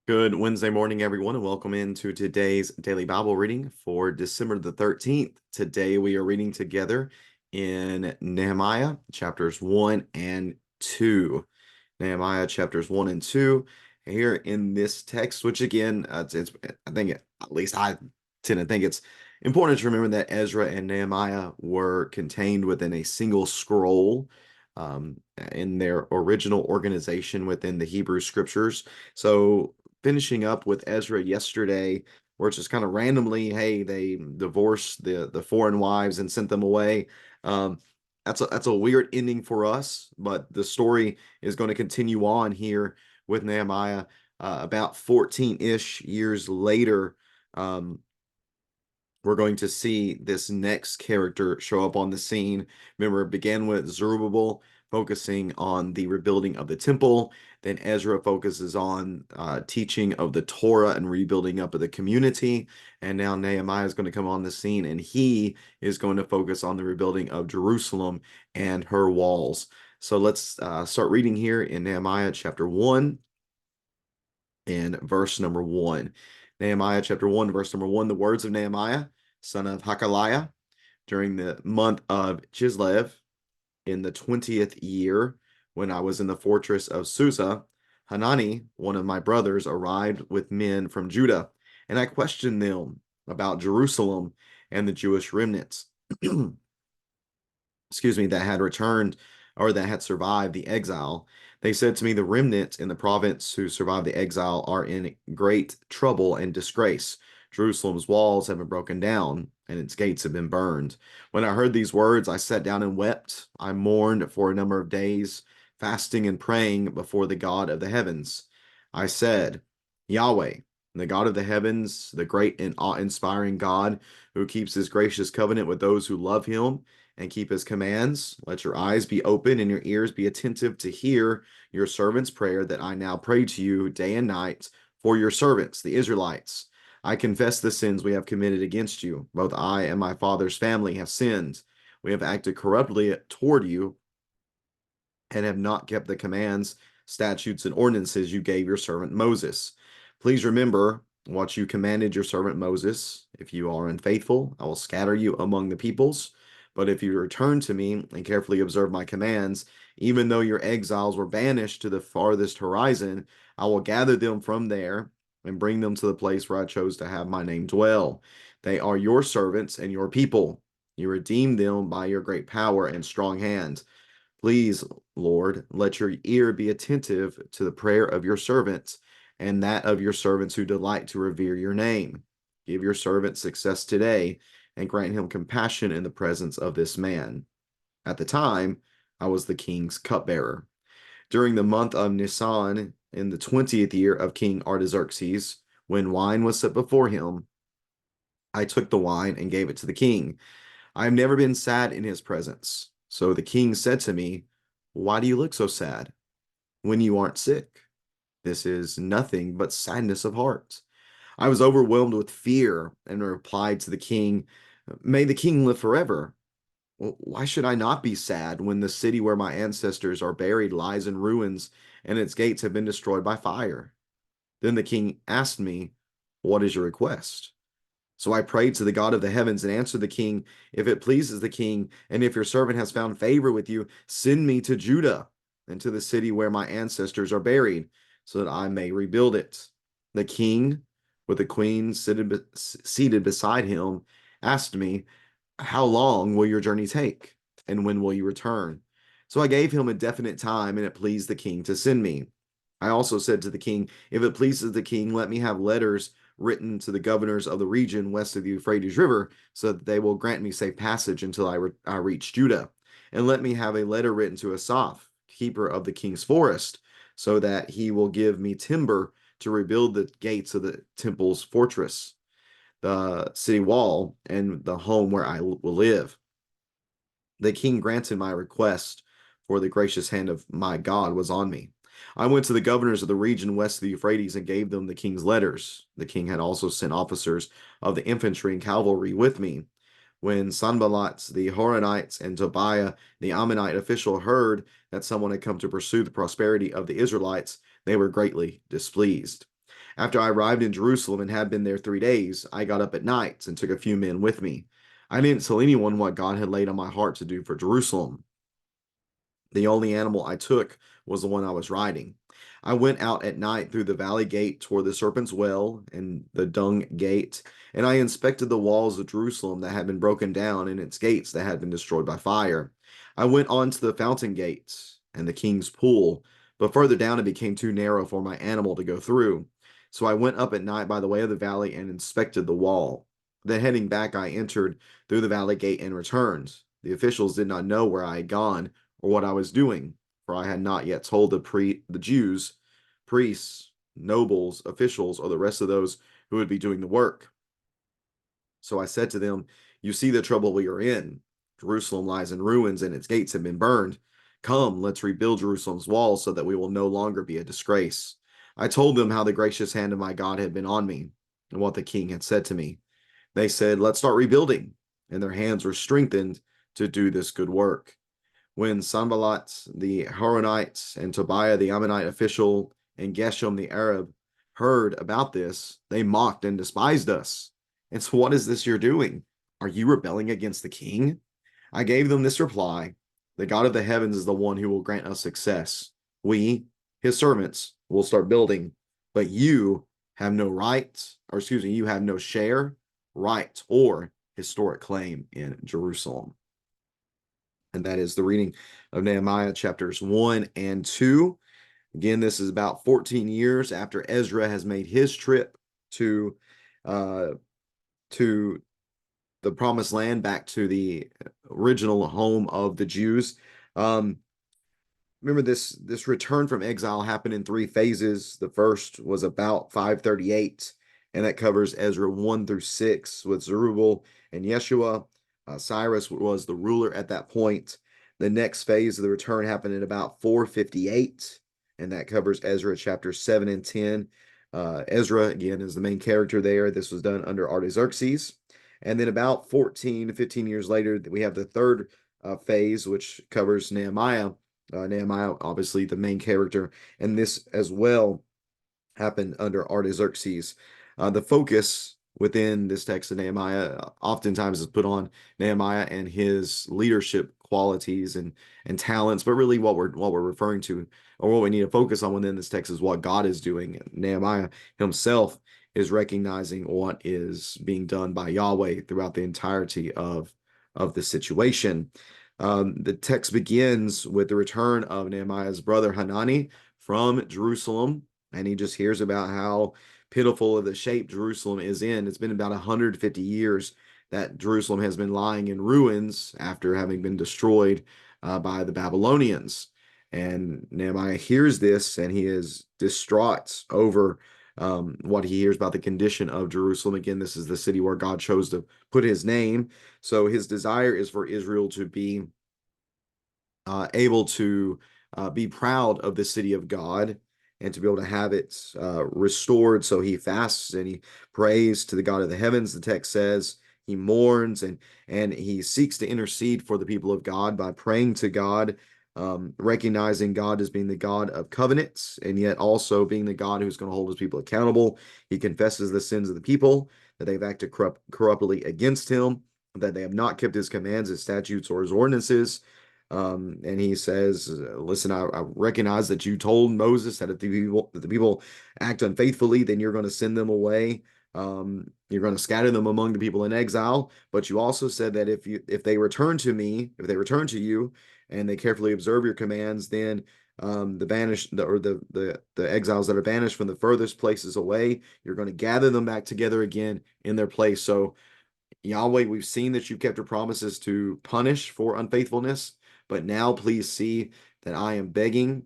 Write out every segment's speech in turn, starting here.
Good Wednesday morning, everyone, and welcome into today's daily Bible reading for December the 13th. Today we are reading together in Nehemiah chapters 1 and 2. Nehemiah chapters 1 and 2. Here in this text, which again, I think, at least I tend to think it's important to remember that Ezra and Nehemiah were contained within a single scroll in their original organization within the Hebrew scriptures. So finishing up with Ezra yesterday, where it's just kind of randomly, hey, they divorced the foreign wives and sent them away. Um, that's a weird ending for us, but the story is going to continue on here with Nehemiah. About 14-ish years later, um, we're going to see this next character show up on the scene. Remember, it began with Zerubbabel focusing on the rebuilding of the temple. Then Ezra focuses on teaching of the Torah and rebuilding up of the community. And now Nehemiah is going to come on the scene, and he is going to focus on the rebuilding of Jerusalem and her walls. So let's start reading here in Nehemiah chapter 1 and verse number 1. Nehemiah chapter 1, verse number 1, the words of Nehemiah, son of Hakaliah, during the month of Chislev, in the 20th year, when I was in the fortress of Susa, Hanani, one of my brothers, arrived with men from Judah, and I questioned them about Jerusalem and the Jewish remnants. Excuse me, that had returned or that had survived the exile. They said to me, the remnant in the province who survived the exile are in great trouble and disgrace. Jerusalem's walls have been broken down and its gates have been burned. When I heard these words, I sat down and wept. I mourned for a number of days, fasting and praying before the God of the heavens. I said, Yahweh, the God of the heavens, the great and awe-inspiring God who keeps his gracious covenant with those who love him and keep his commands. Let your eyes be open and your ears be attentive to hear your servant's prayer that I now pray to you day and night for your servants, the Israelites. I confess the sins we have committed against you. Both I and my father's family have sinned. We have acted corruptly toward you and have not kept the commands, statutes, and ordinances you gave your servant Moses. Please remember what you commanded your servant Moses. If you are unfaithful, I will scatter you among the peoples. But if you return to me and carefully observe my commands, even though your exiles were banished to the farthest horizon, I will gather them from there and bring them to the place where I chose to have my name dwell. They are your servants and your people. You redeemed them by your great power and strong hand. Please, Lord, let your ear be attentive to the prayer of your servants and that of your servants who delight to revere your name. Give your servant success today and grant him compassion in the presence of this man. At the time, I was the king's cupbearer. During the month of Nisan, in the 20th year of King Artaxerxes, when wine was set before him, I took the wine and gave it to the king. I have never been sad in his presence. So the king said to me, Why do you look so sad when you aren't sick? This is nothing but sadness of heart. I was overwhelmed with fear and replied to the king, May the king live forever. Well, why should I not be sad when the city where my ancestors are buried lies in ruins and its gates have been destroyed by fire? Then the king asked me, What is your request? So I prayed to the God of the heavens and answered the king, If it pleases the king, and if your servant has found favor with you, send me to Judah and to the city where my ancestors are buried, so that I may rebuild it. The king, with the queen seated beside him, asked me, How long will your journey take? And when will you return? So I gave him a definite time, and it pleased the king to send me. I also said to the king, If it pleases the king, let me have letters written to the governors of the region west of the Euphrates River, so that they will grant me safe passage until I reach Judah. And let me have a letter written to Asaph, keeper of the king's forest, so that he will give me timber to rebuild the gates of the temple's fortress, the city wall, and the home where I will live. The king granted my request, for the gracious hand of my God was on me. I went to the governors of the region west of the Euphrates and gave them the king's letters. The king had also sent officers of the infantry and cavalry with me. When Sanballat the Horonites and Tobiah the Ammonite official heard that someone had come to pursue the prosperity of the Israelites, they were greatly displeased. After I arrived in Jerusalem and had been there 3 days, I got up at night and took a few men with me. I didn't tell anyone what God had laid on my heart to do for Jerusalem. The only animal I took was the one I was riding. I went out at night through the valley gate toward the serpent's well and the dung gate, and I inspected the walls of Jerusalem that had been broken down and its gates that had been destroyed by fire. I went on to the fountain gates and the king's pool, but further down it became too narrow for my animal to go through. So I went up at night by the way of the valley and inspected the wall. Then heading back, I entered through the valley gate and returned. The officials did not know where I had gone or what I was doing, for I had not yet told the Jews, priests, nobles, officials, or the rest of those who would be doing the work. So I said to them, "You see the trouble we are in. Jerusalem lies in ruins and its gates have been burned. Come, let's rebuild Jerusalem's walls so that we will no longer be a disgrace." I told them how the gracious hand of my God had been on me and what the king had said to me. They said, "Let's start rebuilding." And their hands were strengthened to do this good work. When Sanballat the Horonite and Tobiah the Ammonite official and Geshem the Arab heard about this, they mocked and despised us. And so, what is this you're doing? Are you rebelling against the king? I gave them this reply: the God of the heavens is the one who will grant us success. We, his servants, will start building, but you have no right, or excuse me, you have no share, right, or historic claim in Jerusalem. And that is the reading of Nehemiah chapters 1 and 2. Again, this is about 14 years after Ezra has made his trip to uh, to the promised land, back to the original home of the Jews. Um, Remember, this return from exile happened in three phases. The first was about 538, and that covers Ezra 1 through 6 with Zerubbabel and Yeshua. Cyrus was the ruler at that point. The next phase of the return happened in about 458, and that covers Ezra chapters 7 and 10. Ezra, again, is the main character there. This was done under Artaxerxes. And then about 14 to 15 years later, we have the third phase, which covers Nehemiah. Nehemiah, obviously the main character, and this as well happened under Artaxerxes. The focus within this text of Nehemiah oftentimes is put on Nehemiah and his leadership qualities and talents, but really what we're referring to, or what we need to focus on within this text, is what God is doing. Nehemiah himself is recognizing what is being done by Yahweh throughout the entirety of the situation. The text begins with the return of Nehemiah's brother Hanani from Jerusalem, and he just hears about how pitiful of the shape Jerusalem is in. It's been about 150 years that Jerusalem has been lying in ruins after having been destroyed by the Babylonians. And Nehemiah hears this, and he is distraught over what he hears about the condition of Jerusalem. Again, this is the city where God chose to put his name. So his desire is for Israel to be able to be proud of the city of God and to be able to have it restored. So he fasts and he prays to the God of the heavens. The text says he mourns and he seeks to intercede for the people of God by praying to God, recognizing God as being the God of covenants and yet also being the God who's going to hold his people accountable. He confesses the sins of the people, that they've acted corruptly against him, that they have not kept his commands, his statutes, or his ordinances. And he says, "Listen, I recognize that you told Moses that if the people act unfaithfully, then you're going to send them away. You're going to scatter them among the people in exile. But you also said that if they return to me, if they return to you, and they carefully observe your commands, then the exiles that are banished from the furthest places away, you're going to gather them back together again in their place. So Yahweh, we've seen that you kept your promises to punish for unfaithfulness, but now please see that I am begging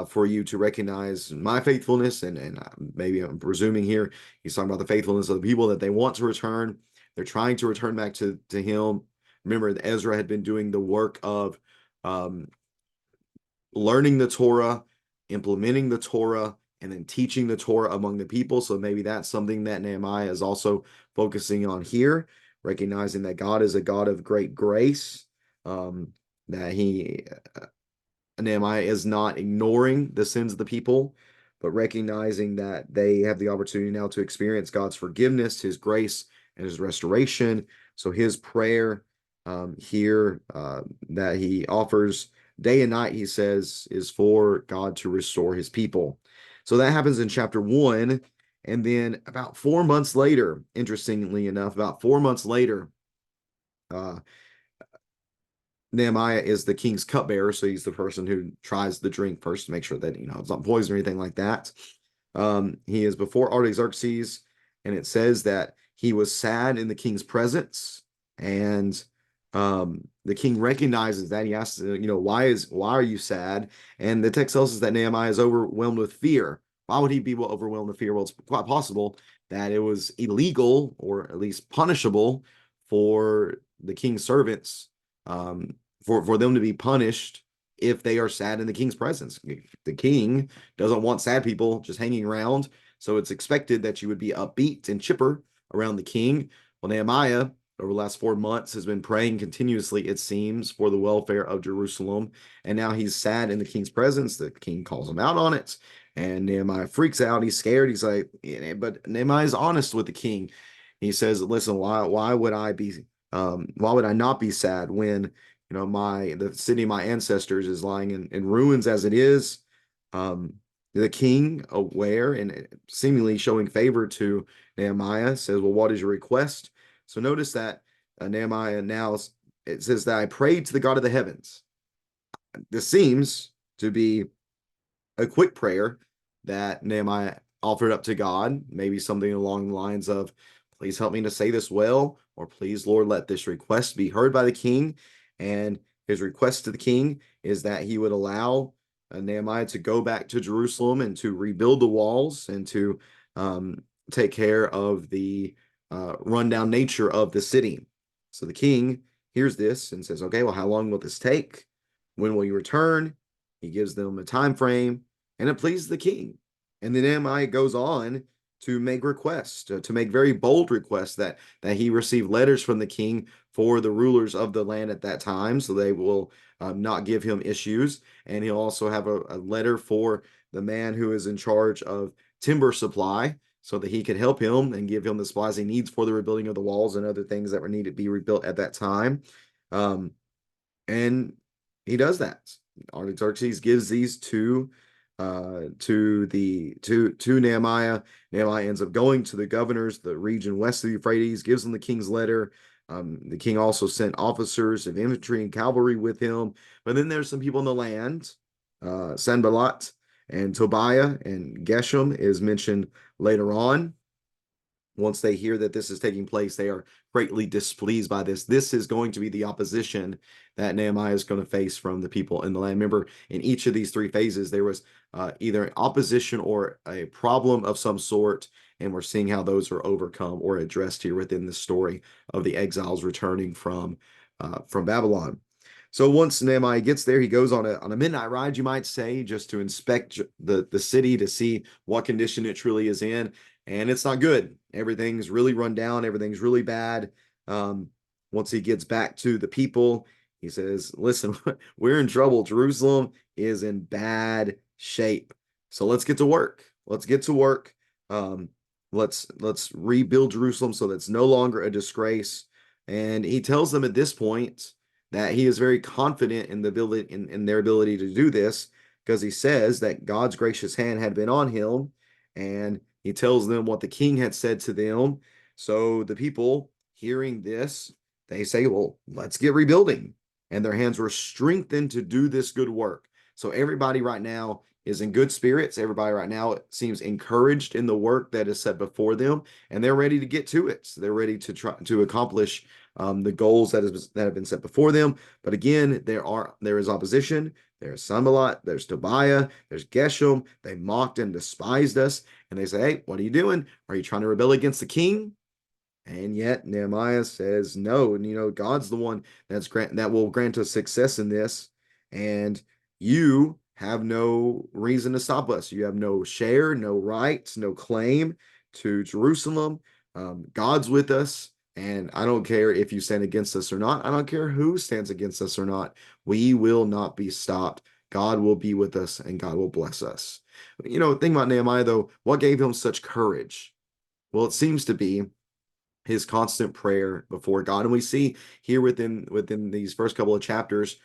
for you to recognize my faithfulness." And maybe I'm presuming here he's talking about the faithfulness of the people, that they want to return. They're trying to return back to him. Remember, Ezra had been doing the work of um, learning the Torah, implementing the Torah, and then teaching the Torah among the people. So maybe that's something that Nehemiah is also focusing on here, recognizing that God is a God of great grace, that Nehemiah is not ignoring the sins of the people, but recognizing that they have the opportunity now to experience God's forgiveness, His grace, and His restoration. So his prayer here that he offers day and night, he says, is for God to restore His people. So that happens in chapter 1. And then about 4 months later, interestingly enough, about 4 months later, uh, Nehemiah is the king's cupbearer, so he's the person who tries the drink first to make sure that it's not poison or anything like that. He is before Artaxerxes, and it says that he was sad in the king's presence, and the king recognizes that. He asks, why are you sad? And the text tells us that Nehemiah is overwhelmed with fear. Why would he be overwhelmed with fear? Well, it's quite possible that it was illegal or at least punishable for the king's servants um, for them to be punished if they are sad in the king's presence. The king doesn't want sad people just hanging around, so it's expected that you would be upbeat and chipper around the king. Well, Nehemiah, over the last 4 months, has been praying continuously, it seems, for the welfare of Jerusalem, and now he's sad in the king's presence. The king calls him out on it, and Nehemiah freaks out. He's scared. He's like, but Nehemiah is honest with the king. He says, "Listen, why would I be why would I not be sad when the city of my ancestors is lying in ruins as it is?" Um, the king, aware and seemingly showing favor to Nehemiah, says, "Well, what is your request?" So notice that Nehemiah now, it says that I prayed to the God of the heavens. This seems to be a quick prayer that Nehemiah offered up to God, maybe something along the lines of, "Please help me to say this well," or "Please, Lord, let this request be heard by the king." And his request to the king is that he would allow Nehemiah to go back to Jerusalem and to rebuild the walls and to take care of the rundown nature of the city. So the king hears this and says, "Okay, well, how long will this take? When will you return?" He gives them a time frame, and it pleases the king. And then Nehemiah goes on to make requests, to make very bold requests that he receive letters from the king for the rulers of the land at that time, so they will not give him issues. And he'll also have a letter for the man who is in charge of timber supply, so that he could help him and give him the supplies he needs for the rebuilding of the walls and other things that were needed to be rebuilt at that time. Um, and he does that. Artaxerxes gives these to Nehemiah. Nehemiah ends up going to the governors, the region west of the Euphrates, gives them the king's letter. The king also sent officers of infantry and cavalry with him. But then there's some people in the land, Sanballat and Tobiah and Geshem is mentioned later on. Once they hear that this is taking place, they are greatly displeased by this. This is going to be the opposition that Nehemiah is going to face from the people in the land. Remember, in each of these three phases, there was either opposition or a problem of some sort, and we're seeing how those are overcome or addressed here within the story of the exiles returning from Babylon. So once Nehemiah gets there, he goes on a midnight ride, you might say, just to inspect the city to see what condition it truly is in. And it's not good. Everything's really run down. Everything's really bad. Once he gets back to the people, he says, "Listen, we're in trouble. Jerusalem is in bad shape. So let's get to work. Let's get to work. Um, let's rebuild Jerusalem so that it's no longer a disgrace." And he tells them at this point that he is very confident in their ability to do this, because he says that God's gracious hand had been on him, and he tells them what the king had said to them. So the people hearing this, they say, "Well, let's get rebuilding." And their hands were strengthened to do this good work. So everybody right now is in good spirits. Everybody right now seems encouraged in the work that is set before them, and they're ready to get to it. So they're ready to try to accomplish the goals that have been set before them. But again, there is opposition. There's Sanballat, there's Tobiah, there's Geshem. They mocked and despised us, and they say, "Hey, what are you doing? Are you trying to rebel against the king?" And yet Nehemiah says no. And God's the one that will grant us success in this. And you have no reason to stop us. You have no share, no rights, no claim to Jerusalem. God's with us. And I don't care if you stand against us or not. I don't care who stands against us or not. We will not be stopped God will be with us and God will bless us. Think about Nehemiah, though. What gave him such courage? Well, it seems to be his constant prayer before God. And we see here within these first couple of chapters,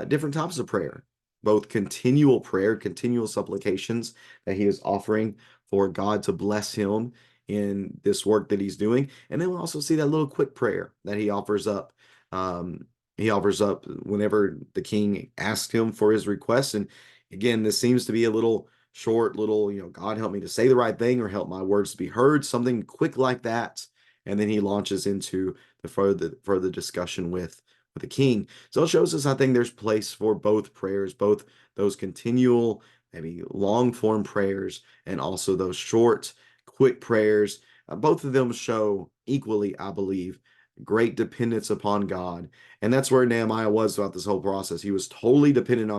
different types of prayer, both continual prayer, continual supplications that he is offering for God to bless him in this work that he's doing. And then we also see that little quick prayer that he offers up. Um, he offers up whenever the king asks him for his request. And again, this seems to be a little short, little, God help me to say the right thing or help my words to be heard, something quick like that, and then he launches into the further discussion with the king. So it shows us, I think, there's place for both prayers, both those continual, maybe long form prayers, and also those short, quick prayers. Both of them show equally, I believe, great dependence upon God. And that's where Nehemiah was throughout this whole process. He was totally dependent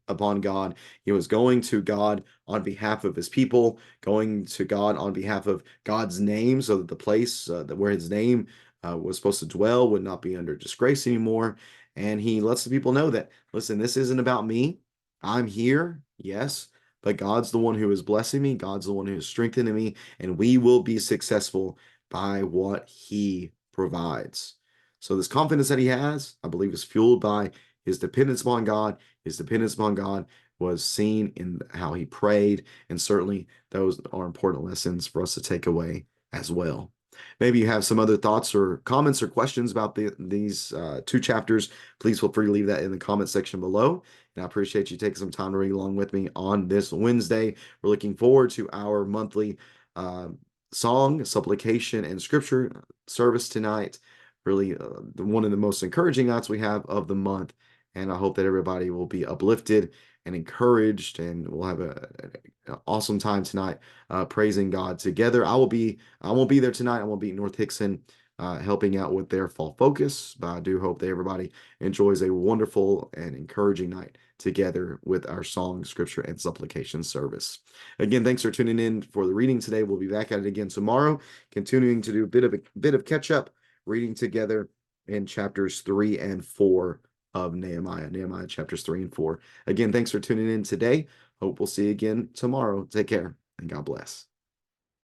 upon God. He was going to God on behalf of his people, going to God on behalf of God's name, so that the place where his name was supposed to dwell would not be under disgrace anymore. And he lets the people know that, listen, this isn't about me. I'm here, yes, but God's the one who is blessing me. God's the one who is strengthening me, and we will be successful by what he provides. So this confidence that he has, I believe, is fueled by his dependence upon God. His dependence upon God was seen in how he prayed, and certainly those are important lessons for us to take away as well. Maybe you have some other thoughts or comments or questions about these two chapters. Please feel free to leave that in the comment section below. And I appreciate you taking some time to read along with me on this Wednesday. We're looking forward to our monthly uh, song, supplication, and scripture service tonight. Really, one of the most encouraging nights we have of the month. And I hope that everybody will be uplifted and encouraged, and we'll have an awesome time tonight praising God together. I won't be there tonight. I won't be at North Hickson helping out with their fall focus, but I do hope that everybody enjoys a wonderful and encouraging night together with our song, scripture, and supplication service. Again, thanks for tuning in for the reading today. We'll be back at it again tomorrow, continuing to do a bit of catch up reading together in chapters 3 and 4 of Nehemiah chapters 3 and 4. Again, thanks for tuning in today. Hope we'll see you again tomorrow. Take care and God bless.